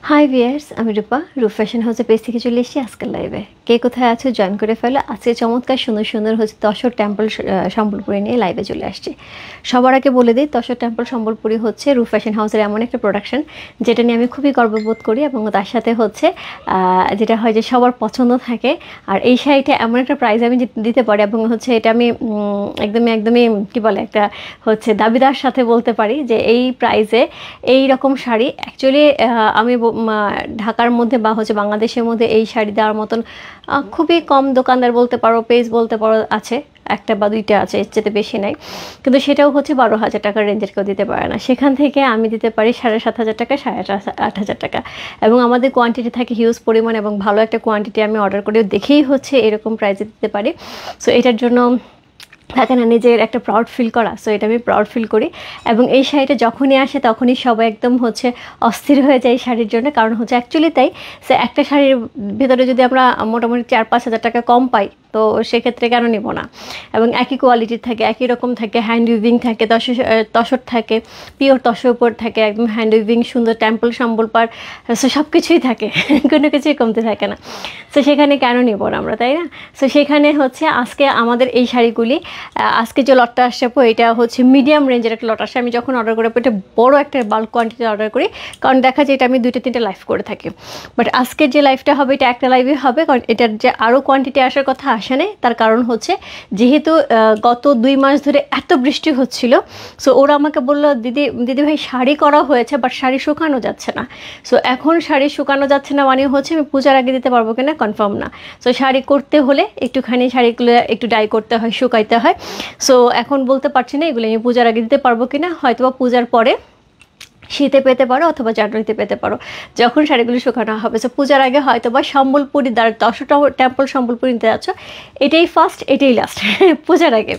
High viewers, আমি রূপা। রূপ fashion হাউসের পেজ থেকে চলে এসেছি আজকের লাইভে। কে কোথায় আছো জয়েন করে ফেলো। আজকে চমৎকার সুন্দর সুন্দর হচ্ছে তসর টেম্পল সম্বলপুরি নিয়ে লাইভে চলে আসছে। সবার আগে বলে দিই, তসর টেম্পল সম্বলপুরি হচ্ছে রূপ ফ্যাশন হাউসের এমন একটা প্রোডাকশন যেটা নিয়ে আমি খুবই গর্ববোধ করি, এবং তার সাথে হচ্ছে যেটা হয় যে সবার পছন্দ থাকে। আর এই শাড়িটা এমন একটা প্রাইস আমি দিতে পারি, এবং হচ্ছে এটা আমি একদমই কী বলে একটা হচ্ছে দাবিদার সাথে বলতে পারি যে এই প্রাইসে এই রকম শাড়ি অ্যাকচুয়ালি আমি ঢাকার মধ্যে বা হচ্ছে বাংলাদেশের মধ্যে এই শাড়ি দেওয়ার মতন খুবই কম দোকানদার বলতে পারো, পেজ বলতে পারো আছে, একটা বা দুইটা আছে, এর চেয়ে বেশি নাই। কিন্তু সেটাও হচ্ছে 12,000 টাকার রেঞ্জের কেউ দিতে পারে না। সেখান থেকে আমি দিতে পারি 7,500 টাকা, 8,500 টাকা, এবং আমাদের কোয়ান্টিটি থাকে হিউজ পরিমাণ, এবং ভালো একটা কোয়ান্টিটি আমি অর্ডার করে দেখেই হচ্ছে এরকম প্রাইসে দিতে পারি। সো এটার জন্য থাকে না নিজের একটা প্রাউড ফিল করা, সো এটা আমি প্রাউড ফিল করি। এবং এই শাড়িটা যখনই আসে তখনই সবাই একদম হচ্ছে অস্থির হয়ে যায় এই শাড়ির জন্য, কারণ হচ্ছে অ্যাকচুয়ালি তাই সে একটা শাড়ির ভিতরে যদি আমরা মোটামুটি 4-5 হাজার টাকা কম পাই, তো সেক্ষেত্রে কেন নিব না। এবং একই কোয়ালিটির থাকে, একই রকম থাকে, হ্যান্ড উইভিং থাকে, তসর থাকে, পিওর তসর উপর থাকে, একদম হ্যান্ড উইভিং সুন্দর টেম্পল সম্বল পার, সো সব কিছুই থাকে, কোনো কিছুই কমতে থাকে না। সো সেখানে কেন নিব না আমরা, তাই না? সো সেখানে হচ্ছে আজকে আমাদের এই শাড়িগুলি, আজকে যে লটটা আসছে এটা হচ্ছে মিডিয়াম রেঞ্জের একটা লট আসে। আমি যখন অর্ডার করি এটা বড় একটা বাল্ক কোয়ান্টিটি অর্ডার করি, কারণ দেখা যায় এটা আমি 2-3টা লাইভ করে থাকি। বাট আজকের যে লাইভটা হবে এটা একটা লাইভই হবে, কারণ এটার যে আরও কোয়ান্টিটি আসার কথা আসে নাই। তার কারণ হচ্ছে যেহেতু গত 2 মাস ধরে এত বৃষ্টি হচ্ছিল, সো ওরা আমাকে বললো দিদি ভাই শাড়ি করা হয়েছে বাট শাড়ি শুকানো যাচ্ছে না। সো এখন শাড়ি শুকানো যাচ্ছে না মানে হচ্ছে আমি পূজার আগে দিতে পারবো কিনা কনফার্ম না। সো শাড়ি করতে হলে একটুখানি শাড়িগুলো একটু ডাই করতে হয়, শুকাইতে হয়। সো এখন বলতে পারছি না এগুলো আমি পূজার আগে দিতে পারবো কিনা, হয়তো বা পূজার পরে শীতে পেতে পারো অথবা জানুয়ারিতে পেতে পারো, যখন শাড়িগুলো শুকানো হবে। সো পূজার আগে হয়তো বা সম্বলপুরি তসর টেম্পল সম্বলপুরি নিতে যাচ্ছ, এটাই ফার্স্ট এটাই লাস্ট পূজার আগে।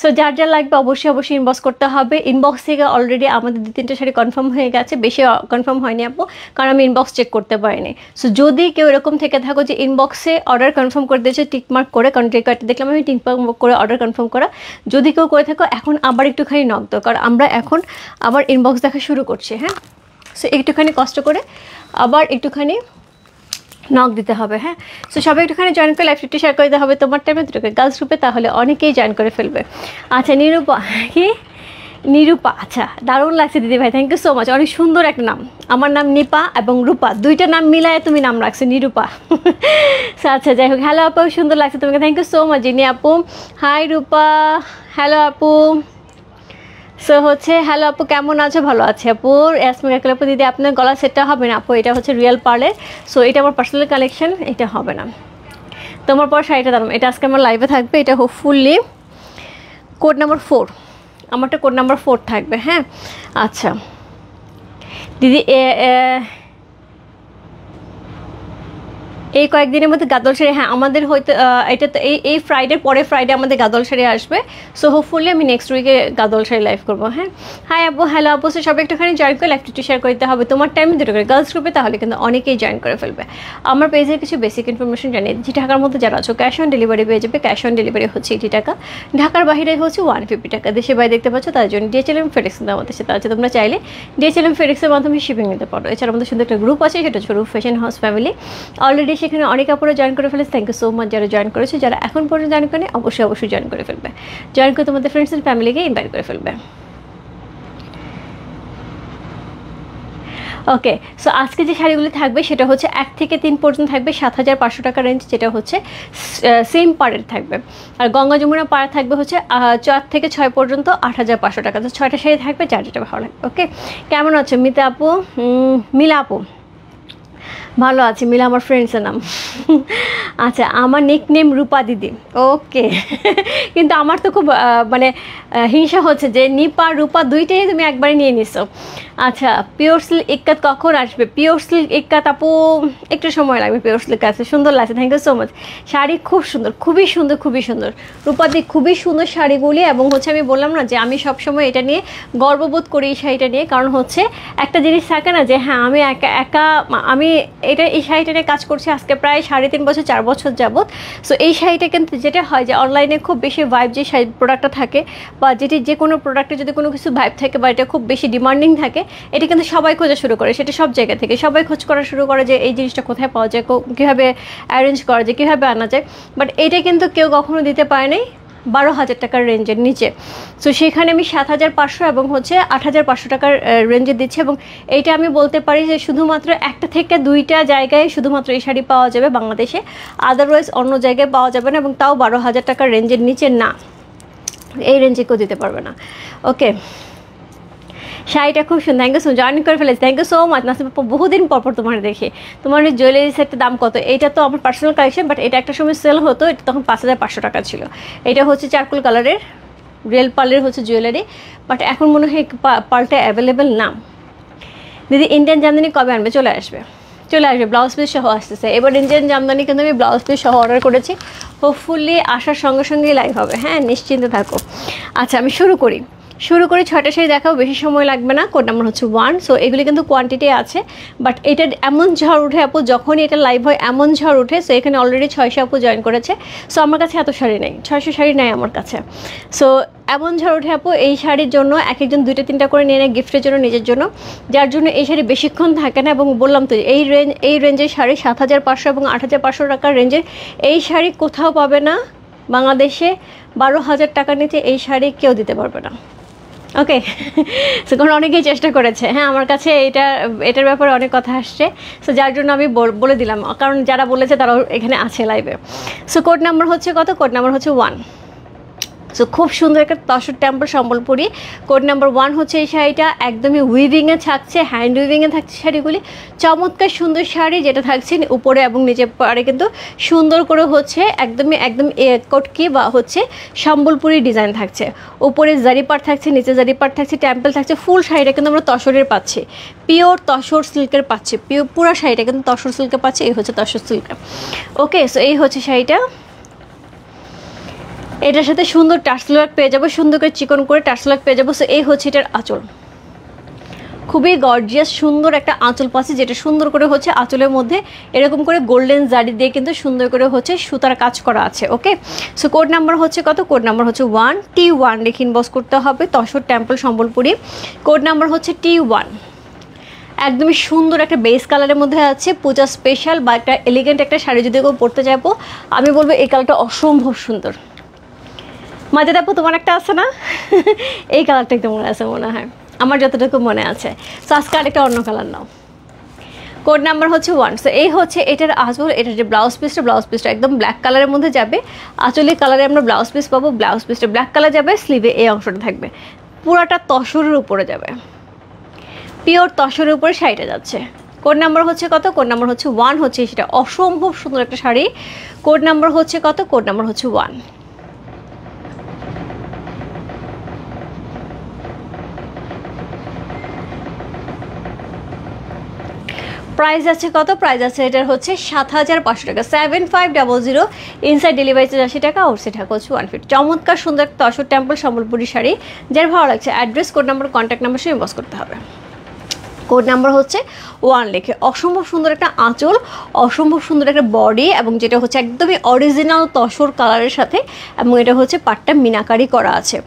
সো যার যা লাগবে অবশ্যই ইনবক্স করতে হবে। ইনবক্স থেকে অলরেডি আমাদের 2-3টা শাড়ি কনফার্ম হয়ে গেছে, বেশি কনফার্ম হয়নি আপু, কারণ আমি ইনবক্স চেক করতে পারিনি। সো যদি কেউ এরকম থেকে থাকো যে ইনবক্সে অর্ডার কনফার্ম করে দিয়েছে টিকমার্ক করে, কারণ টিকমার্ক দেখলাম আমি টিকমার্ক করে অর্ডার কনফার্ম করা, যদি কেউ করে থাকো এখন আবার একটুখানি নক দাও, কারণ আমরা এখন আবার ইনবক্স দেখা শুরু করছি। হ্যাঁ, সো একটুখানি কষ্ট করে আবার একটুখানি নক দিতে হবে। হ্যাঁ, সো সবাই একটুখানি জয়েন করে লাইভটি শেয়ার করে দিতে হবে তোমার টাইমে দুটোকে গার্লস গ্রুপে, তাহলে অনেকেই জয়েন করে ফেলবে। আচ্ছা নিরূপা, আচ্ছা দারুণ লাগছে দিদি ভাই, থ্যাংক ইউ সো মাচ। অনেক সুন্দর একটা নাম, আমার নাম নিপা এবং রূপা, দুইটা নাম মিলায় তুমি নাম রাখছো নিরূপা। আচ্ছা যাই হোক, হ্যালো আপু, সুন্দর লাগছে তোমাকে, থ্যাংক ইউ সো মাচ জিনি আপু। হাই রূপা, হ্যালো আপু। সো হচ্ছে হ্যালো আপু, কেমন আছো? ভালো আছে আপু। ইয়াসমিন আপু, দিদি আপনার গলা সেটটা হবে না আপু, এটা হচ্ছে রিয়েল পার্লের, সো এটা আমার পার্সোনাল কালেকশন, এটা হবে না। তোমার পর শাড়িটা দাম, এটা আজকে আমার লাইভে থাকবে, এটা হোপফুলি কোড নাম্বার 4, আমারটা কোড নাম্বার 4 থাকবে। হ্যাঁ, আচ্ছা দিদি এই কয়েকদিনের মধ্যে গাদল শাড়ি, হ্যাঁ আমাদের হয়তো এটা তো এই ফ্রাইডে পরে ফ্রাইডে আমাদের গাদল শাড়ি আসবে। সো হোপফুলি আমি নেক্সট উইকে গাদল শাড়ি লাইভ করবো। হ্যাঁ, হাই আপু, হ্যালো আপু। সো সবাই একটুখানি জয়েন করে লাইভটি শেয়ার করতে হবে তোমার টাইমে দুটো করে গার্লস গ্রুপে, তাহলে কিন্তু অনেকেই জয়েন করে ফেলবে। আমার পেজের কিছু বেসিক ইনফরমেশন জানিয়ে দিচ্ছি। ঢাকার মধ্যে যারা আছো ক্যাশ অন ডেলিভারি পেয়ে যাবে, ক্যাশ অন ডেলিভারি হচ্ছে 80 টাকা, ঢাকার বাইরে হচ্ছে 150 টাকা। দেশে বাইরে দেখতে পাচ্ছ তার জন্য DHL ফেডেক্স আমাদের সাথে আছে, তোমরা চাইলে DHL ফেডেক্সের মাধ্যমে শিপিং নিতে পারো। এছাড়া আমাদের সুন্দর একটা গ্রুপ আছে, সেটা হচ্ছে রূপ ফ্যাশন হাউস ফ্যামিলি। অলরেডি সেখানে অনেক আপুরা জয়েন করে ফেলেছে, থ্যাংক ইউ সো মাচ যারা জয়েন করেছে। যারা এখন পর্যন্ত জয়েন করেনি অবশ্যই জয়েন করে ফেলবে, জয়েন করে তোমাদের ফ্রেন্ডস এন্ড ফ্যামিলিকে ইনভাইট করে ফেলবে। ওকে, সো আজকে যে শাড়িগুলি থাকবে সেটা হচ্ছে 1 থেকে 3 পর্যন্ত থাকবে 7,500 টাকা রেঞ্জ, যেটা হচ্ছে সেম পাড়ের থাকবে। আর গঙ্গা যমুনা পাড় থাকবে হচ্ছে 4 থেকে 6 পর্যন্ত 8,500 টাকা। তো 6টা শাড়ি থাকবে, যার যেটা ভালো লাগে। ওকে, কেমন আছো মিতা আপু? মিলা আপু, ভালো আছি। মিলা আমার ফ্রেন্ডসের নাম। আচ্ছা, আমার নিকনেম রূপা দিদি। ওকে, কিন্তু আমার তো খুব মানে হিংসা হচ্ছে যে নিপা রূপা দুইটাই তুমি একবারে নিয়ে নিছো। আচ্ছা, পিওর সিল্ক ইক্কাত কখন আসবে? পিওর সিল্ক ইক্কাত আপু একটু সময় লাগবে, পিওর সিল্ক আছে, সুন্দর লাগছে, thank you so much. Sari খুব সুন্দর, খুবই সুন্দর রূপাদি, খুবই সুন্দর শাড়িগুলি। এবং হচ্ছে আমি বললাম না যে আমি সবসময় এটা নিয়ে গর্ববোধ করি এই শাড়িটা নিয়ে, কারণ হচ্ছে একটা জিনিস থাকে না যে হ্যাঁ আমি একা এই শাড়িটা নিয়ে কাজ করছি আজকে প্রায় 3.5 বছর 4 বছর যাবত। সো এই শাড়িটা কিন্তু যেটা হয় যে অনলাইনে খুব বেশি ভাইব যে শাড়ি প্রোডাক্টটা থাকে বা যেটি যে কোনো প্রোডাক্টে যদি কোনো কিছু ভাইব থাকে বা এটা খুব বেশি ডিমান্ডিং থাকে, এটা কিন্তু সবাই খোঁজা শুরু করে, সেটা সব জায়গা থেকে সবাই খোঁজ করা শুরু করে যে এই জিনিসটা কোথায় পাওয়া যায়, কীভাবে অ্যারেঞ্জ করা যায়, কীভাবে আনা যায়। বাট এটা কিন্তু কেউ কখনো দিতে পারে নাই 12,000 টাকার রেঞ্জের নিচে। সো সেখানে আমি 7,500 এবং হচ্ছে 8,500 টাকার রেঞ্জে দিচ্ছি। এবং এইটা আমি বলতে পারি যে শুধুমাত্র একটা থেকে দুইটা জায়গায় শুধুমাত্র এই শাড়ি পাওয়া যাবে বাংলাদেশে, আদারওয়াইজ অন্য জায়গায় পাওয়া যাবে না, এবং তাও 12,000 টাকার রেঞ্জের নিচে না, এই রেঞ্জে কেউ দিতে পারবে না। ওকে, শাড়িটা খুব সুন্দর, থ্যাংক ইউ সো জয়েন করে ফেলেছি, thank you so much Nasim আপু, বহুদিন পর তোমার দেখে। তোমার জুয়েলারি সেটের দাম কত? এটা তো আমার পার্সোনাল কালেকশন, বাট এটা একটা সময় সেল হতো, এটা তখন 5,500 টাকা ছিল। এটা হচ্ছে চারকোল কালারের রিয়েল পার্লের হচ্ছে জুয়েলারি, বাট এখন মনে হয় পার্লটা অ্যাভেলেবেল না। দিদি ইন্ডিয়ান জামদানি কবে আনবে? চলে আসবে, ব্লাউজ পিস সহ আসতেছে এবার। ইন্ডিয়ান জামদানি কিন্তু আমি ব্লাউজ পিস সহ অর্ডার করেছি, হোপফুলি আসার সঙ্গে সঙ্গেই লাইভ হবে, হ্যাঁ নিশ্চিন্তে থাকো। আচ্ছা আমি শুরু করি 6টা শাড়ি দেখাও, বেশি সময় লাগবে না। কোড নাম্বার হচ্ছে 1। সো এগুলি কিন্তু কোয়ান্টিটি আছে, বাট এটা এমন ঝড় উঠে আপু, যখনই এটা লাইভ হয় এমন ঝড় উঠে। সো এখানে অলরেডি 600 আপু জয়েন করেছে। সো আমার কাছে এত শাড়ি নেই, 600 শাড়ি নেই আমার কাছে। সো এমন ঝড় উঠে আপু, এই শাড়ির জন্য এক একজন 2-3টা করে নিয়ে নেয় গিফটের জন্য, নিজের জন্য, যার জন্য এই শাড়ি বেশিক্ষণ থাকে না। এবং বললাম তো এই রেঞ্জের শাড়ি 7,500 এবং 8,500 টাকার রেঞ্জের এই শাড়ি কোথাও পাবে না বাংলাদেশে। 12,000 টাকার নিচে এই শাড়ি কেউ দিতে পারবে না। ওকে, সো কারণ অনেকেই চেষ্টা করেছে, হ্যাঁ আমার কাছে এটার ব্যাপারে অনেক কথা আসছে। সো যার জন্য আমি বলে দিলাম, কারণ যারা বলেছে তারাও এখানে আছে লাইভে। সো কোড নাম্বার হচ্ছে কত? কোড নাম্বার হচ্ছে 1। সো খুব সুন্দর একটা tussar temple Sambalpuri. Code number 1 হচ্ছে এই শাড়িটা, একদমই উইভিংয়ে থাকছে, হ্যান্ড উইভিংয়ে থাকছে শাড়িগুলি। চমৎকার সুন্দর শাড়ি, যেটা থাকছে উপরে এবং নিচে পাড়ে কিন্তু সুন্দর করে হচ্ছে একদম কটকি বা হচ্ছে সম্বলপুরি ডিজাইন থাকছে। উপরে জারি পাট থাকছে, নিচে জারি পাট থাকছে, টেম্পল থাকছে। ফুল শাড়িটা কিন্তু আমরা তসরের পাচ্ছি, পিওর তসর সিল্কের পাচ্ছি, পুরো শাড়িটা কিন্তু তসর সিল্কের পাচ্ছি। এই হচ্ছে তসর সিল্কের। ওকে, সো এই হচ্ছে শাড়িটা। এটার সাথে সুন্দর টার্সেল ওয়ার্ক পেয়ে যাবো, সুন্দর করে চিকন করে টার্সেল ওয়ার্ক পেয়ে যাবো। সো এই হচ্ছে এটার আঁচল, খুবই গর্জিয়াস সুন্দর একটা আঁচল পাচ্ছি, যেটা সুন্দর করে হচ্ছে আঁচলের মধ্যে এরকম করে গোল্ডেন জারি দিয়ে কিন্তু সুন্দর করে হচ্ছে সুতার কাজ করা আছে। ওকে, সো কোড নাম্বার হচ্ছে কত? কোড নাম্বার হচ্ছে 1 T1 লিখে ইনবক্স করতে হবে, tussar temple Sambalpuri. Code number হচ্ছে T1। একদমই সুন্দর একটা বেস কালারের মধ্যে আছে, পূজা স্পেশাল বা একটা এলিগেন্ট একটা শাড়ি যদি কেউ পরতে যাবো, আমি বলবো এই কালারটা অসম্ভব সুন্দর। মাঝে আপু তোমার একটা আছে না? এই কালারটা একদম মনে আছে মনে হয়, আমার যতটুকু মনে আছে। সো আজকে আরেকটা অন্য কালার নাও। কোড নাম্বার হচ্ছে 1। সো এই হচ্ছে এটার আঁচল, এটার যে ব্লাউজ পিসটা একদম ব্ল্যাক কালারের মধ্যে যাবে। আঁচলের কালারে আমরা ব্লাউজ পিস পাবো, ব্লাউজ পিসটা ব্ল্যাক কালার যাবে, স্লিভে এই অংশটা থাকবে, পুরাটা তসরের উপরে যাবে, পিওর তসরের উপরে শাড়িটা যাচ্ছে। কোড নাম্বার হচ্ছে কত? কোড নাম্বার হচ্ছে 1 হচ্ছে সেটা, অসম্ভব সুন্দর একটা শাড়ি। কোড নাম্বার হচ্ছে কত? কোড নাম্বার হচ্ছে 1। প্রাইস আছে কত? প্রাইস আছে এটার হচ্ছে 7,500 টাকা, 7500। ইনসাইড ডেলিভারি চার্জ 80 টাকা, আউটসাইড টাকা হচ্ছে 150। চমৎকার সুন্দর তসর টেম্পল সম্বলপুরি শাড়ি, যার ভালো লাগছে address, code number, contact number সঙ্গে ইনবক্স করতে হবে। কোড নাম্বার হচ্ছে 1 লিখে। অসম্ভব সুন্দর একটা আঁচল, অসম্ভব সুন্দর একটা বডি, এবং যেটা হচ্ছে একদমই অরিজিনাল তসর কালারের সাথে, এবং এটা হচ্ছে পাটটা মিনাকারি করা আছে।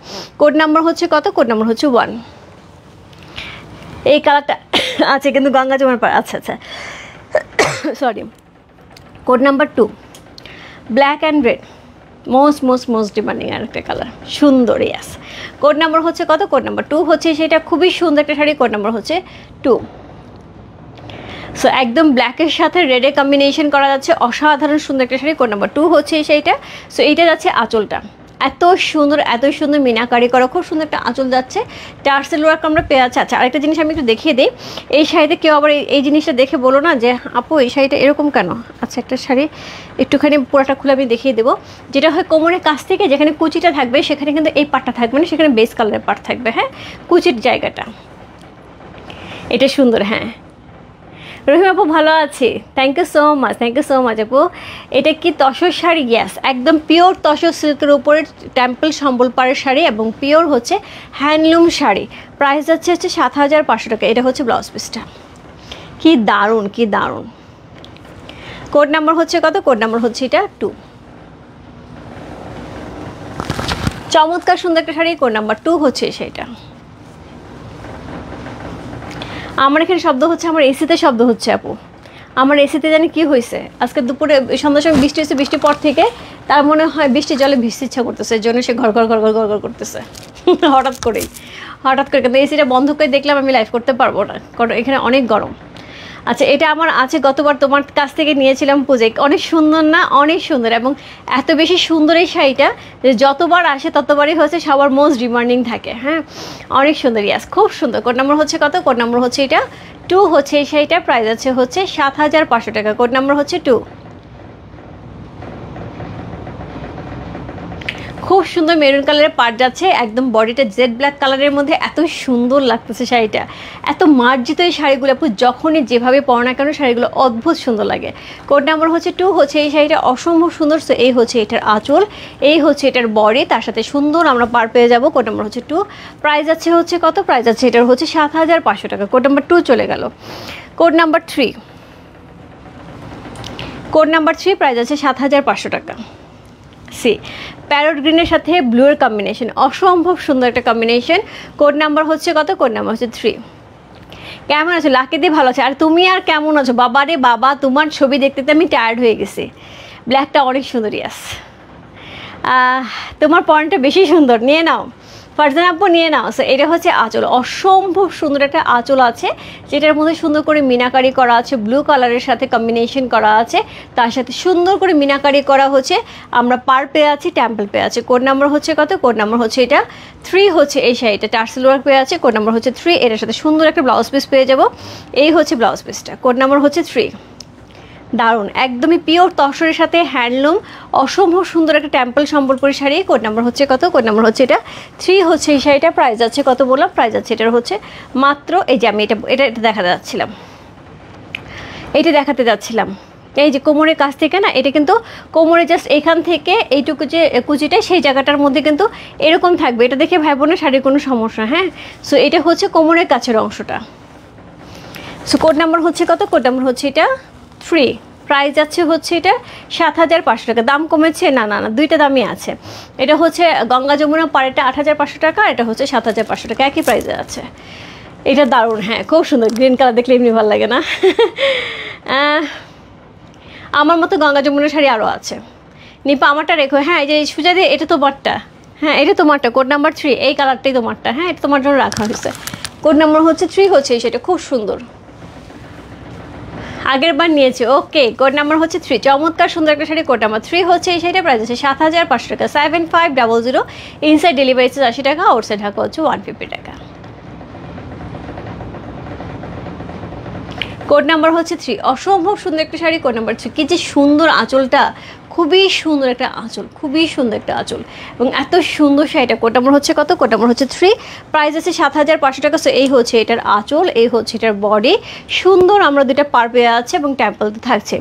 কোড নাম্বার হচ্ছে কত? কোড নাম্বার হচ্ছে 1। এই কালারটা আছে কিন্তু গঙ্গা জমার পর, আচ্ছা sorry. Code number 2 black and red, most demanding আর একটা কালার, সুন্দর। ইয়াস, কোড নাম্বার হচ্ছে কত? কোড নাম্বার 2 হচ্ছে সেটা, খুবই সুন্দর একটা শাড়ি। কোড নাম্বার হচ্ছে 2। সো একদম ব্ল্যাকের সাথে রেডে কম্বিনেশন করা যাচ্ছে, অসাধারণ সুন্দর একটা শাড়ি। কোড নাম্বার 2 হচ্ছে সেইটা। সো এইটা যাচ্ছে আঁচলটা, এত সুন্দর মিনাকারি করা, খুব সুন্দর একটা আঁচল যাচ্ছে, টার্সেল ওয়ার্ক আমরা পেয়ে যাচ্ছে। আচ্ছা আরেকটা জিনিস আমি একটু দেখিয়ে দিই, এই শাড়িতে কেউ আবার এই জিনিসটা দেখে বলো না যে আপু এই শাড়িটা এরকম কেন। আচ্ছা একটা শাড়ি একটুখানি পুরোটা খুলে আমি দেখিয়ে দেবো, যেটা হয় কোমরের কাছ থেকে যেখানে কুচিটা থাকবে সেখানে কিন্তু এই পাটটা থাকবে না, সেখানে বেস কালারের পাট থাকবে, হ্যাঁ কুচির জায়গাটা। এটা সুন্দর। হ্যাঁ রহিম আপু ভালো আছি, থ্যাংক ইউ সো মাচ আপু। এটা কি তসর শাড়ি? গ্যাস, একদম পিওর তসর সিল্কের উপরে টেম্পল সম্বলপুরের শাড়ি, এবং পিওর হচ্ছে হ্যান্ডলুম শাড়ি। প্রাইস হচ্ছে 7,500 টাকা। এটা হচ্ছে ব্লাউজ পিসটা, কি দারুণ। কোড নাম্বার হচ্ছে কত? কোড নাম্বার হচ্ছে এটা 2। চমৎকার সুন্দর একটা শাড়ি, কোড নাম্বার 2 হচ্ছে সেটা। আমার এখানে শব্দ হচ্ছে, আমার এসিতে শব্দ হচ্ছে আপু। আমার এসিতে জানি কি হয়েছে, আজকে দুপুরে সন্ধ্যার সময় বৃষ্টি হয়েছে, বৃষ্টির পর থেকে তার মনে হয় বৃষ্টির জলে ভিজতে ইচ্ছা করতেছে, এর জন্য সে ঘর ঘর ঘর ঘর ঘর ঘর করতেছে হঠাৎ করে। কিন্তু এসিটা বন্ধ করে দেখলাম আমি লাইভ করতে পারবো না, কারণ এখানে অনেক গরম। আচ্ছা, এটা আমার আছে, গতবার তোমার কাছ থেকে নিয়েছিলাম পুজো। অনেক সুন্দর না? অনেক সুন্দর, এবং এত বেশি সুন্দর এই শাড়িটা যে যতবার আসে ততবারই হচ্ছে সবার মোস্ট ডিমান্ডিং থাকে। হ্যাঁ, অনেক সুন্দর, ইয়াস, খুব সুন্দর। কোড নাম্বার হচ্ছে কত? কোড নাম্বার হচ্ছে এটা 2 হচ্ছে এই শাড়িটা, প্রাইস আছে হচ্ছে 7500 টাকা। কোড নাম্বার হচ্ছে 2। খুব সুন্দর মেরুন কালারের পাড় যাচ্ছে, একদম বডিটা জেড ব্ল্যাক কালারের মধ্যে, এত সুন্দর লাগতেছে শাড়িটা, এত মার্জিত এই শাড়িগুলো আপু যখনই যেভাবে পরো না কেন শাড়িগুলো অদ্ভুত সুন্দর লাগে। কোড নাম্বার হচ্ছে 2 হচ্ছে এই শাড়িটা, অসম্ভব সুন্দর। সো এই হচ্ছে এটার আঁচল, এই হচ্ছে এটার বডি, তার সাথে সুন্দর আমরা পার পেয়ে যাবো। কোড নাম্বার হচ্ছে 2, প্রাইস আছে হচ্ছে কত? প্রাইস আছে এটার হচ্ছে 7500 টাকা। কোড নাম্বার 2 চলে গেল। Code number 3, code number 3 price আছে 7500 টাকা। সি প্যারট গ্রিনের সাথে ব্লু এর কম্বিনেশন, অসম্ভব সুন্দর একটা কম্বিনেশন। কোড নাম্বার হচ্ছে কত? কোড নাম্বার হচ্ছে 3। কেমন আছো? লাকি দিয়ে ভালো আছে। আর তুমি আর কেমন আছো? বাবা রে বাবা, তোমার ছবি দেখতে আমি টায়ার্ড হয়ে গেছি। ব্ল্যাকটা অনেক সুন্দর, ইয়াস। তোমার পয়েন্টটা বেশি সুন্দর, নিয়ে নাও ফারজানা আপু, নিয়ে নাও। সো এটা হচ্ছে আঁচল, অসম্ভব সুন্দর একটা আঁচল আছে, যেটার মধ্যে সুন্দর করে মিনাকারি করা আছে, ব্লু কালারের সাথে কম্বিনেশন করা আছে, তার সাথে সুন্দর করে মিনাকারি করা হচ্ছে। আমরা পার পেয়ে আছি, টেম্পল পেয়ে আছে। কোড নাম্বার হচ্ছে কত? কোড নাম্বার হচ্ছে এটা 3 হচ্ছে এই শাড়িটা, টার্সেল ওয়ার্ক পেয়ে আছে। কোড নাম্বার হচ্ছে 3, এটার সাথে সুন্দর একটা ব্লাউজ পিস পেয়ে যাব। এই হচ্ছে ব্লাউজ পিসটা, কোড নাম্বার হচ্ছে 3। দারুণ, একদমই পিওর তসরের সাথে হ্যান্ডলুম, অসম্ভব সুন্দর একটা temple Sambalpuri sari. Code number হচ্ছে কত? কোড নাম্বার হচ্ছে এটা 3 হচ্ছে এই শাড়িটা, প্রাইস আছে কত বললাম? প্রাইস আছে এটার হচ্ছে মাত্র, এই যে আমি এটা দেখাতে যাচ্ছিলাম, এইটা দেখাতে যাচ্ছিলাম, এই যে কোমরের কাছ থেকে না, এটা কিন্তু কোমরে জাস্ট এখান থেকে এইটুকু যে কুচিটা, সেই জায়গাটার মধ্যে কিন্তু এরকম থাকবে। এটা দেখে ভাই বোনের শাড়ির কোনো সমস্যা। হ্যাঁ, সো এটা হচ্ছে কোমরের কাছের অংশটা। সো কোড নাম্বার হচ্ছে কত? কোড নাম্বার হচ্ছে এটা 3, প্রাইস আছে হচ্ছে এটা 7500 টাকা। দাম কমেছে? না না না, দুইটা দামই আছে। এটা হচ্ছে গঙ্গা যমুনা পাড়েটা 8500 টাকা, এটা হচ্ছে 7500 টাকা, একই প্রাইসে আছে। এটা দারুণ, হ্যাঁ খুব সুন্দর, গ্রিন কালার দেখলে এমনি ভালো লাগে না? আমার মতো গঙ্গা যমুনা শাড়ি আরও আছে, নিপা আমারটা রেখো। হ্যাঁ, এই যে সুজা দিয়ে, এটা তোমারটা। হ্যাঁ, এটা তোমারটা, কোড নাম্বার 3, এই কালারটাই তোমারটা। হ্যাঁ, এটা তোমার জন্য রাখা হয়েছে। কোড নাম্বার হচ্ছে 3 হচ্ছে সেটা, খুব সুন্দর, আগের বার নিয়েছে। ওকে, কোড নাম্বার হচ্ছে 3, চমৎকার সুন্দর একটা শাড়ি। কোড নাম্বার 3 হচ্ছে এই শাড়িটা, প্রাইস আছে 7500 টাকা, 7500। ইনসাইড ডেলিভারি চার্জ 80 টাকা, আউটসাইড ঢাকা হচ্ছে 150 টাকা। কোড নাম্বার হচ্ছে 3, অসম্ভব সুন্দর একটা শাড়ি। কোড নাম্বার 3, কি যে সুন্দর আঁচলটা, খুবই সুন্দর একটা আঁচল, খুবই সুন্দর একটা আঁচল, এবং এত সুন্দর শাড়িটা। কোড নাম্বার হচ্ছে কত? কোড নাম্বার হচ্ছে 3, প্রাইস আছে 7500 টাকা। সো এই হচ্ছে এটার আঁচল, এই হচ্ছে এটার বডি, সুন্দর আমরা দুইটা পার পেয়ে আছে এবং টেম্পলতে থাকছে।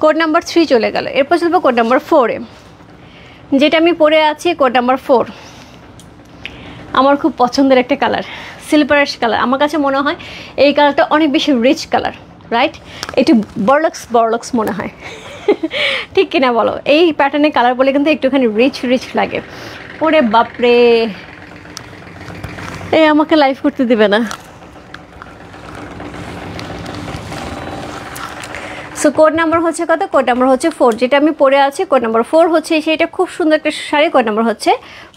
কোড নাম্বার 3 চলে গেল। এরপর চলবো কোড নাম্বার 4-এ, যেটা আমি পরে আছি। কোড নাম্বার 4 আমার খুব পছন্দের একটা কালার, সিলভারিশ কালার। আমার কাছে মনে হয় এই কালারটা অনেক বেশি রিচ কালার, রাইট? একটু বড়লক্স মনে হয় ঠিক কিনা বলো? এই প্যাটার্নের কালার বলে কিন্তু একটুখানি রিচ লাগে। ওরে বাপরে, এই আমাকে লাইভ করতে দিবে না। সো কোড নাম্বার হচ্ছে কত? কোড নাম্বার হচ্ছে 4, যেটা আমি পরে আছি। কোড নাম্বার 4 হচ্ছে সেইটা, খুব সুন্দর একটা শাড়ি। কোড নাম্বার হচ্ছে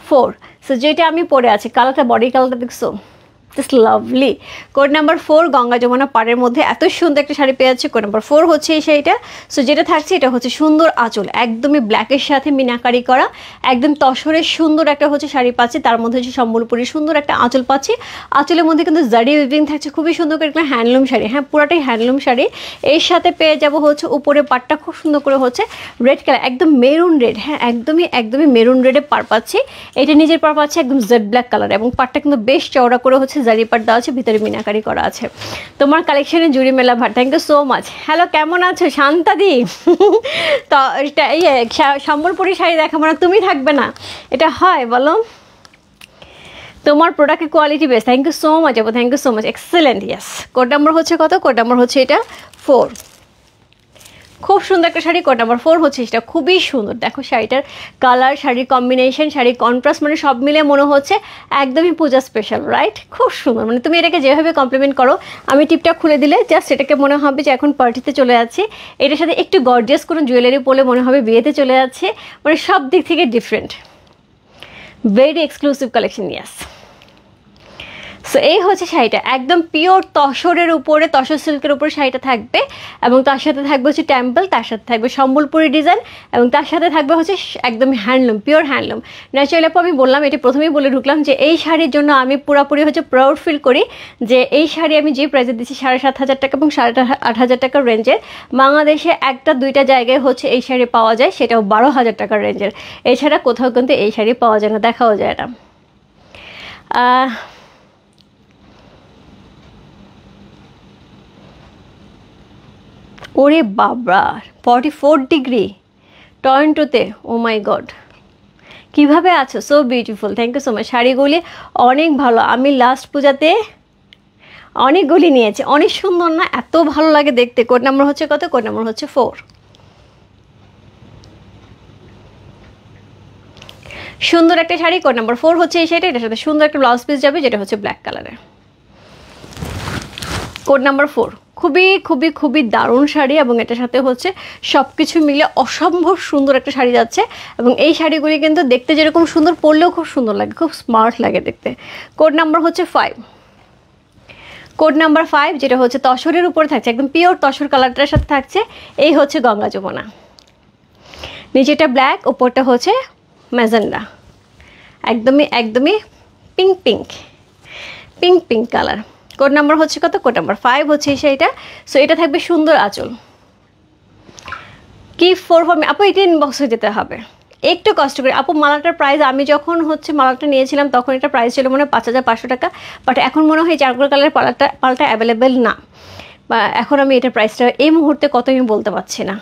4। সো যেটা আমি পরে আছি, কালারটা, বডি কালারটা দেখছো, just lovely. Code number 4, Ganga Jamuna পাড়ের মধ্যে এত সুন্দর একটা শাড়ি পেয়ে যাচ্ছে। কোড নাম্বার 4 হচ্ছে এই শাড়িটা। সো যেটা থাকছে এটা হচ্ছে সুন্দর আঁচল, একদমই ব্ল্যাকের সাথে মিনাকারি করা, একদম তসরের সুন্দর একটা হচ্ছে শাড়ি পাচ্ছি, তার মধ্যে হচ্ছে সম্বলপুরি সুন্দর একটা আঁচল পাচ্ছি। আঁচলের মধ্যে কিন্তু জারি উইভিং থাকছে, খুবই সুন্দর করে একটা হ্যান্ডলুম শাড়ি। হ্যাঁ, পুরাটাই হ্যান্ডলুম শাড়ি। এর সাথে পেয়ে যাবো হচ্ছে উপরে পাটটা খুব সুন্দর করে হচ্ছে রেড কালার, একদম মেরুন রেড। হ্যাঁ, একদমই মেরুন রেডে পার পাচ্ছি। এটা নিজের পার পাচ্ছে একদম জেড ব্ল্যাক কালার, এবং পাটটা কিন্তু বেশ চওড়া করে হচ্ছে জারি পাট দেওয়া আছে, ভিতরে মিনাকারি করা আছে। তোমার কালেকশনে জুড়ি মেলা ভাট, thank you so much. Hello, কেমন আছো শান্তাদি? তো সম্বলপুরি শাড়ি দেখাবো না, তুমি থাকবে না, এটা হয় বলো? তোমার প্রোডাক্টের quality best, thank you so much আপু, thank you so much, excellent. Yes, code number হচ্ছে কত? কোড নাম্বার হচ্ছে এটা 4। খুব সুন্দর একটা শাড়ি। কোড নাম্বার 4 হচ্ছে সেটা খুবই সুন্দর। দেখো শাড়িটার কালার, শাড়ির কম্বিনেশন, শাড়ির কন্ট্রাস্ট, মানে সব মিলে মনে হচ্ছে একদমই পূজা স্পেশাল, রাইট? খুব সুন্দর, মানে তুমি এটাকে যেভাবে কমপ্লিমেন্ট করো, আমি টিপটা খুলে দিলে জাস্ট এটাকে মনে হবে যে এখন পার্টিতে চলে যাচ্ছে। এটার সাথে একটু গর্জিয়াস কোনো জুয়েলারি পরলে মনে হবে বিয়েতে চলে যাচ্ছে, মানে সব দিক থেকে ডিফারেন্ট, ভেরি এক্সক্লুসিভ কালেকশন। ইয়াস, সো এই হচ্ছে শাড়িটা, একদম পিওর তসরের উপরে, তসর সিল্কের উপরে শাড়িটা থাকবে, এবং তার সাথে থাকবে হচ্ছে টেম্পল, তার সাথে থাকবে সম্বলপুরি ডিজাইন, এবং তার সাথে থাকবে হচ্ছে একদম হ্যান্ডলুম, পিওর হ্যান্ডলুম। ন্যাচারালি আপু আমি বললাম, এটা প্রথমেই বলে ঢুকলাম যে এই শাড়ির জন্য আমি পুরোপুরি হচ্ছে প্রাউড ফিল করি যে এই শাড়ি আমি যে প্রাইসে দিচ্ছি 7,500 টাকা এবং 8,500 টাকার রেঞ্জের, বাংলাদেশে একটা দুইটা জায়গায় হচ্ছে এই শাড়ি পাওয়া যায়, সেটাও 12,000 টাকার রেঞ্জের। এছাড়া কোথাও কিন্তু এই শাড়ি পাওয়া যায় না, দেখাও যায় না। ওরে বাবা, 44 ডিগ্রি টরন্টোতে, ও মাই গড, কীভাবে আছো? So beautiful, thank you so much. শাড়িগুলি অনেক ভালো, আমি লাস্ট পূজাতে অনেকগুলি নিয়েছি, অনেক সুন্দর না? এত ভালো লাগে দেখতে। কোড নাম্বার হচ্ছে কত? কোড নাম্বার হচ্ছে 4। সুন্দর একটা শাড়ি, কোড নাম্বার 4 হচ্ছে এই শাড়িটা। এটার সাথে সুন্দর একটা ব্লাউজ পিস যাবে, যেটা হচ্ছে ব্ল্যাক কালারের। কোড নাম্বার 4 খুবই খুবই খুবই দারুণ শাড়ি, এবং এটার সাথে হচ্ছে সব কিছু মিলে অসম্ভব সুন্দর একটা শাড়ি যাচ্ছে। এবং এই শাড়িগুলি কিন্তু দেখতে যেরকম সুন্দর, পরলেও খুব সুন্দর লাগে, খুব স্মার্ট লাগে দেখতে। কোড নাম্বার হচ্ছে 5। কোড নাম্বার 5, যেটা হচ্ছে তসরের উপরে থাকছে, একদম পিওর তসর কালারটার সাথে থাকছে। এই হচ্ছে গঙ্গা যমুনা, নিচেটা ব্ল্যাক, ওপরটা হচ্ছে ম্যাজেন্ডা, একদমই একদমই pink pink pink pink colour. Code number হচ্ছে কত? কোড নাম্বার 5 হচ্ছে এই শাড়িটা। সো এটা থাকবে সুন্দর আঁচল। কি 4 ফর মি আপু, এটা ইনবক্স হয়ে যেতে হবে, একটু কষ্ট করে আপু। মালাটার প্রাইস, আমি যখন হচ্ছে মালাটা নিয়েছিলাম তখন এটা প্রাইস ছিল মনে হয় 5,500 টাকা, বাট এখন মনে হয় চারকোল কালারের পালটা অ্যাভেলেবেল না, বা এখন আমি এটার প্রাইসটা এই মুহূর্তে কত আমি বলতে পারছি না।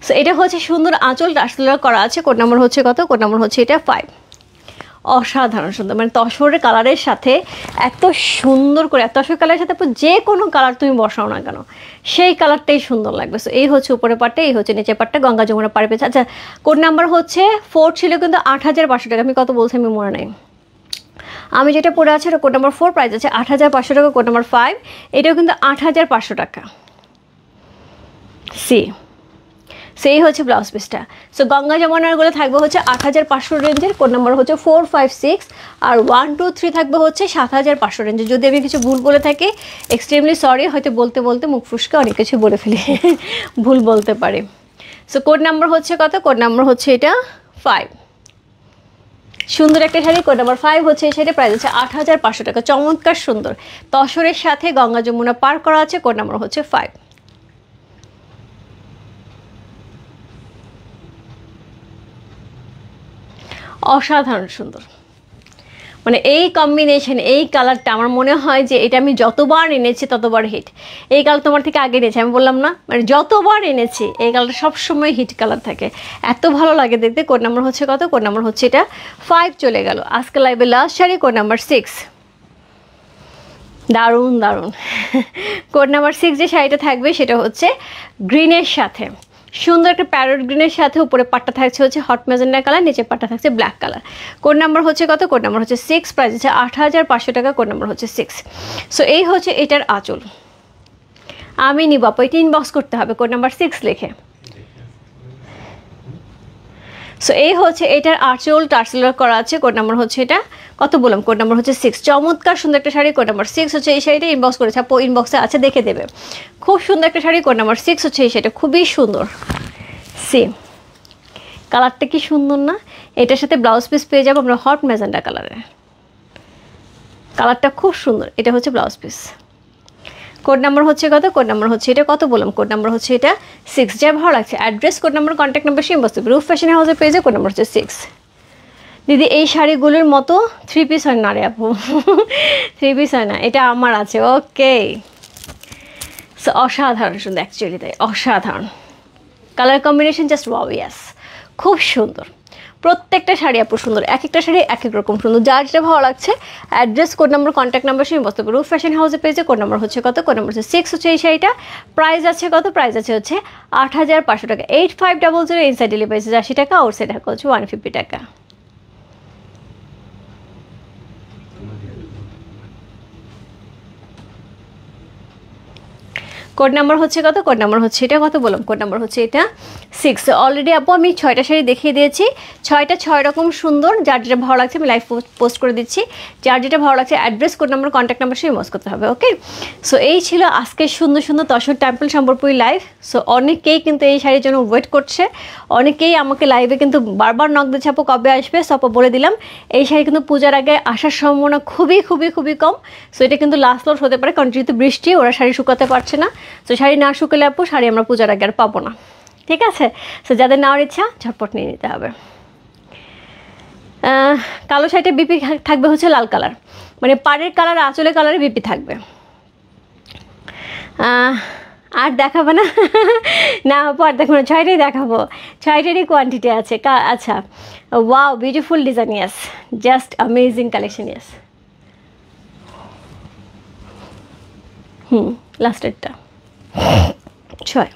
সো এটা হচ্ছে সুন্দর আঁচল টার্সেলার করা আছে। কোড নাম্বার হচ্ছে কত? কোড নাম্বার হচ্ছে এটা 5। অসাধারণ সুন্দর, মানে তসরের কালারের সাথে এত সুন্দর করে, তসর কালারের সাথে যে কোনো কালার তুমি বসাও না কেন সেই কালারটাই সুন্দর লাগবে। সো এই হচ্ছে উপরের পাটটা, এই হচ্ছে নিচের পাটটা, গঙ্গা যমুনা পাড়ে পেয়েছে। আচ্ছা, কোড নাম্বার হচ্ছে 4 ছিল কিন্তু 8,500 টাকা, আমি কত বলছি আমি মনে নাই। আমি যেটা পড়ে আছে কোড নাম্বার 4, প্রাইস আছে 8,500 টাকা। কোড নাম্বার 5 এটাও কিন্তু 8,500 টাকা। সেই হচ্ছে ব্লাউজ পিসটা। সো গঙ্গা যমুনারগুলো থাকবে হচ্ছে 8,500 রেঞ্জের, কোড নাম্বার হচ্ছে 4, 5, 6, আর 1, 2, 3 থাকবে হচ্ছে 7,500 রেঞ্জের। যদি আমি কিছু ভুল বলে থাকি এক্সট্রিমলি সরি, হয়তো বলতে বলতে মুখ ফুসকে অনেক কিছু বলে ফেলি, ভুল বলতে পারে। সো কোড নাম্বার হচ্ছে কত? কোড নাম্বার হচ্ছে এটা 5। সুন্দর একটা শাড়ি, কোড নাম্বার 5 হচ্ছে এই শাড়ির প্রাইস হচ্ছে 8,500 টাকা। চমৎকার সুন্দর তসরের সাথে গঙ্গা যমুনা পার করা আছে। কোড নাম্বার হচ্ছে 5। অসাধারণ সুন্দর, মানে এই কম্বিনেশন, এই কালারটা আমার মনে হয় যে এটা আমি যতবার এনেছি ততবার হিট। এই কালার তোমার থেকে আগে এনেছি, আমি বললাম না, মানে যতবার এনেছি এই কালারটা সবসময় হিট কালার থাকে, এত ভালো লাগে দেখতে। কোড নাম্বার হচ্ছে কত? কোড নাম্বার হচ্ছে এটা 5 চলে গেল। আজকে লাইভে লাস্ট শাড়ি, কোড নাম্বার 6। দারুণ দারুণ। কোড নাম্বার 6 যে শাড়িটা থাকবে সেটা হচ্ছে গ্রিনের সাথে, সুন্দর একটা প্যারট গ্রিনের সাথে উপরে পাটটা থাকছে হচ্ছে হট ম্যাজেন্ডা কালার, নিচে পাটটা থাকছে ব্ল্যাক কালার। কোড নাম্বার হচ্ছে কত? কোড নাম্বার হচ্ছে 6, প্রাইস হচ্ছে 8,500 টাকা। কোড নাম্বার হচ্ছে 6। সো এই হচ্ছে এটার আঁচল। আমি নিব আপু, এটা ইনবক্স করতে হবে কোড নাম্বার 6 লিখে। সো এই হচ্ছে এটার আঁচল টার্সেলার করা আছে। কোড নাম্বার হচ্ছে এটা কত বললাম? কোড নাম্বার হচ্ছে 6। চমৎকার সুন্দর একটা শাড়ি, কোড নাম্বার 6 হচ্ছে এই শাড়িটা। ইনবক্স করেছে আপু, ইনবক্সে আছে দেখে দেবে। খুব সুন্দর একটা শাড়ি, কোড নাম্বার 6 হচ্ছে এই শাড়িটা, খুবই সুন্দর। সেম কালারটা কি সুন্দর না? এটার সাথে ব্লাউজ পিস পেয়ে যাবো আমরা হট ম্যাজেন্ডা কালারের, কালারটা খুব সুন্দর। এটা হচ্ছে ব্লাউজ পিস। কোড নাম্বার হচ্ছে কত? কোড নাম্বার হচ্ছে এটা কত বললাম? কোড নাম্বার হচ্ছে এটা 6। যা ভালো লাগছে address, code number, contact number, সেই বস্তু রূপ ফ্যাশন হাউসের পেজে। কোড নাম্বার হচ্ছে 6। দিদি এই শাড়িগুলোর মতো 3 পিস হয় না রে আপু, 3 পিস হয় না, এটা আমার আছে। ওকে, সো অসাধারণ সুন্দর, অ্যাকচুয়ালি তাই অসাধারণ কালার কম্বিনেশন, জাস্ট ওয়াও। ইয়াস, খুব সুন্দর। প্রত্যেকটা শাড়ি আপু সুন্দর, এক একটা শাড়ি এক এক রকম সুন্দর। যার যেটা ভালো লাগছে address, code number, contact number সে বসতে পারবে। রূপ ফ্যাশন হাউসের পেজে কোড নাম্বার হচ্ছে কত? কোড নাম্বার হচ্ছে 6 হচ্ছে এই শাড়িটা। প্রাইস আছে কত? প্রাইস আছে হচ্ছে 8500 টাকা। 8500 ইনসাইড ডেলিভারি চার্জ 80 টাকা, আউটসাইড ঢাকা হচ্ছে 150 টাকা। কোড নাম্বার হচ্ছে কত? কোড নাম্বার হচ্ছে এটা, কত বললাম? কোড নাম্বার হচ্ছে এটা 6। অলরেডি আপু আমি 6টা শাড়ি দেখিয়ে দিয়েছি, 6টা 6 রকম সুন্দর। যার যেটা ভালো লাগছে আমি লাইভ পোস্ট করে দিচ্ছি। যার যেটা ভালো লাগছে address, code number, contact number সেই মোজ করতে হবে। ওকে, সো এই ছিল আজকে সুন্দর সুন্দর tussar temple Sambalpuri live. So অনেকেই কিন্তু এই শাড়ির জন্য ওয়েট করছে, অনেকেই আমাকে লাইভে কিন্তু বারবার নক দিচ্ছে আপু কবে আসবে। সো আপু বলে দিলাম এই শাড়ি কিন্তু পূজার আগে আসার সম্ভাবনা খুবই খুবই খুবই কম। সো এটা কিন্তু লাস্ট লট হতে পারে, কারণ যেহেতু বৃষ্টি ওরা শাড়ি শুকাতে পারছে না। তো শাড়ি না শুকালে আপু শাড়ি আমরা পূজার আগে আর পাবো না, ঠিক আছে? সো যাদের নেওয়ার ইচ্ছা ঝটপট নিয়ে নিতে হবে। কালো শাড়িটা বিপি থাকবে হচ্ছে লাল কালার, মানে পাড়ের কালার আঁচলের কালারে বিপি থাকবে। আর দেখাবো না? না আপু আর দেখো না, 6টাই দেখাবো, 6টারই কোয়ান্টিটি আছে। আচ্ছা, ওয়াও বিউটিফুল ডিজাইন, ইয়াস, জাস্ট অ্যামেজিং কালেকশন, ইয়াস। লাস্টেরটা 6।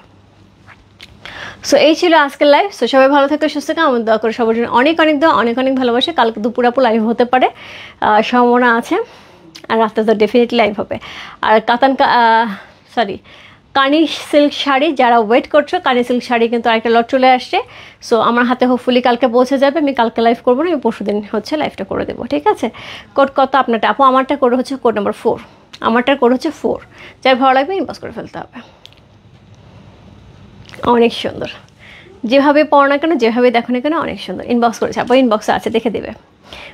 সো এই ছিল আজকের লাইভ। সো সবাই ভালো থাকে, সুস্থ থাকে, আমার দোয়া করে সবার জন্য অনেক অনেক দোয়া, অনেক অনেক ভালোবাসে। কালকে দুপুর আপু লাইভ হতে পারে, সম্ভাবনা আছে। আর রাতে তো ডেফিনেটলি লাইভ হবে। আর কানি সিল্ক শাড়ি যারা ওয়েট করছো, কানি সিল্ক শাড়ি কিন্তু আরেকটা লট চলে আসছে। সো আমার হাতে হোপফুলি কালকে পৌঁছে যাবে। আমি কালকে লাইভ করবো না, আমি পরশু দিন হচ্ছে লাইভটা করে দেবো, ঠিক আছে? কোড কত আপনারটা আপু? আমারটা কোড হচ্ছে কোড নাম্বার 4, আমারটার কোড হচ্ছে 4। যার ভালো লাগবে ইনবক্স করে ফেলতে হবে। অনেক সুন্দর, যেভাবে পড়ো না কেন, যেভাবে দেখো না কেন অনেক সুন্দর। ইনবক্স করেছে আপু, ইনবক্সে আছে, দেখে দেবে।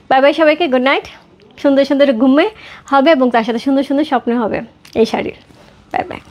বাই বাই সবাইকে, গুড নাইট। সুন্দর সুন্দর ঘুমে হবে এবং তার সাথে সুন্দর সুন্দর স্বপ্ন হবে এই শাড়ির। Bye bye.